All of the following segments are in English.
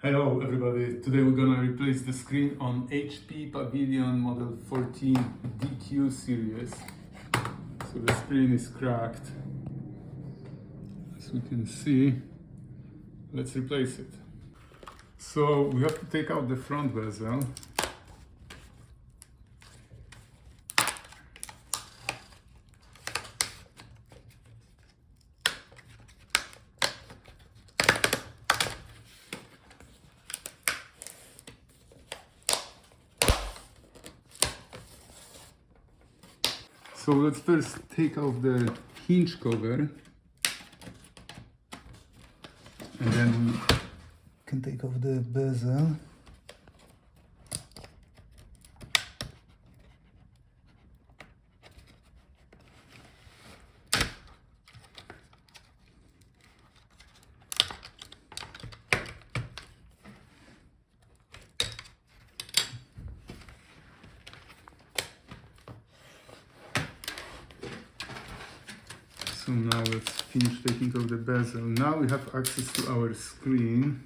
Hello everybody, today we're gonna replace the screen on HP Pavilion Model 14 DQ series. So the screen is cracked, as we can see. Let's replace it. So we have to take out the front bezel. So let's first take off the hinge cover, and then we can take off the bezel. So now let's finish taking off the bezel. Now we have access to our screen.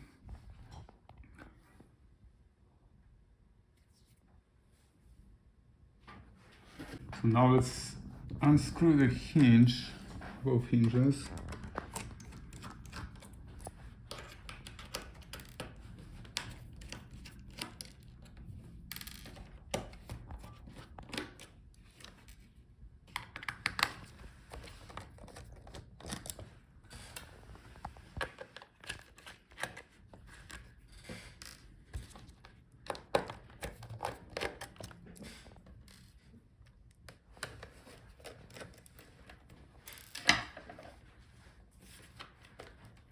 So now let's unscrew the hinge, both hinges.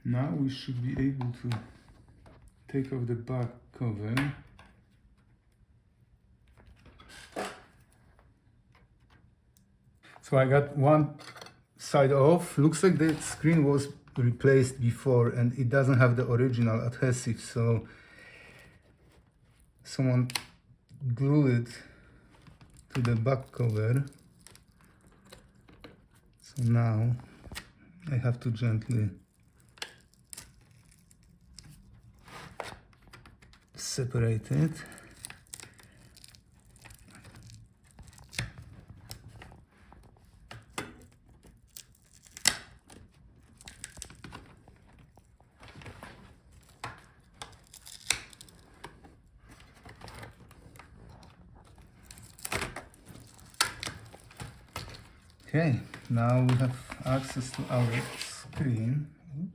Now we should be able to take off the back cover. So I got one side off. Looks like the screen was replaced before and it doesn't have the original adhesive, so someone glued it to the back cover. So now I have to gently separate it. Okay, now we have access to our screen. Oops.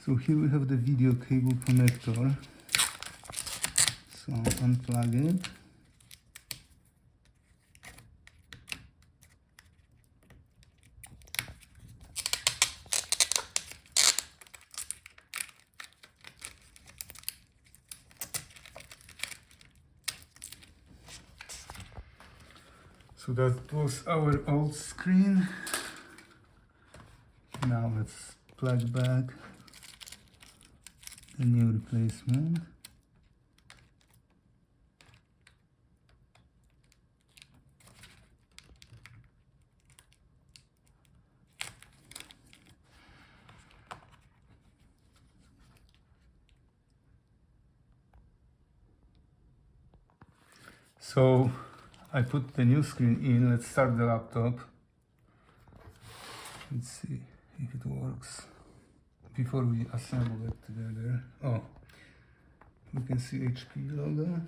So here we have the video cable connector. So unplug it. So that was our old screen. Now let's plug back the new replacement. So I put the new screen in. Let's start the laptop. Let's see if it works before we assemble it together. Oh, we can see HP logo.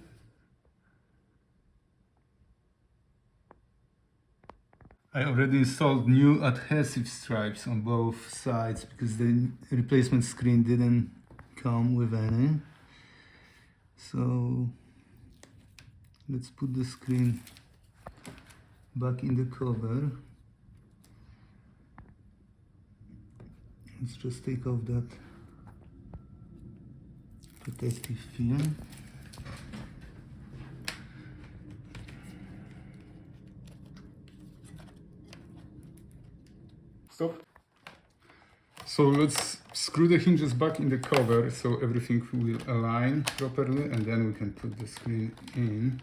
I already installed new adhesive stripes on both sides because the replacement screen didn't come with any. So let's put the screen back in the cover. Let's just take off that protective film. Stop. So let's screw the hinges back in the cover so everything will align properly, and then we can put the screen in.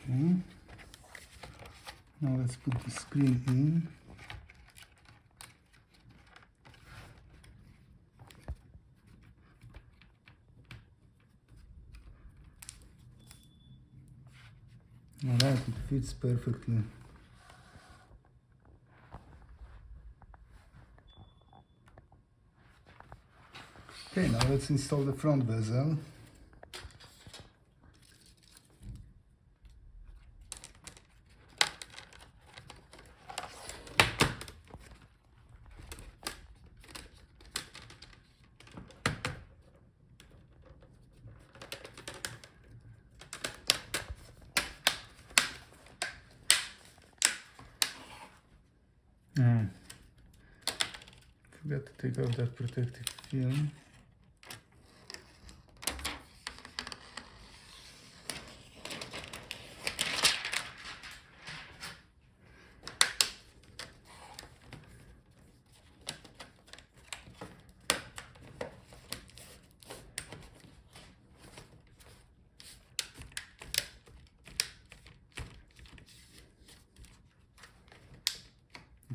Okay. Now let's put the screen in. Alright, it fits perfectly. Okay, now let's install the front bezel. Forgot to take off that protective film.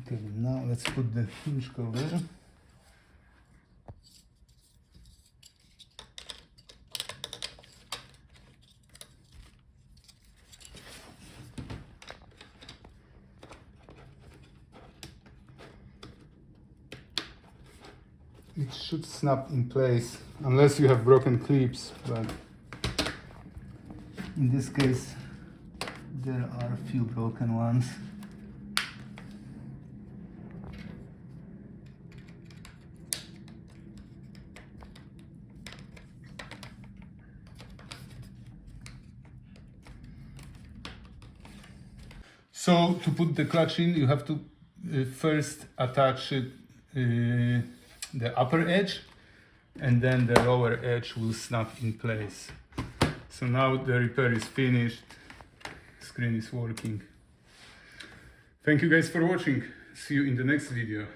Okay, now let's put the hinge cover. It should snap in place unless you have broken clips, but in this case there are a few broken ones. So to put the clutch in, you have to first attach it, the upper edge, and then the lower edge will snap in place. So now the repair is finished, screen is working. Thank you guys for watching, see you in the next video.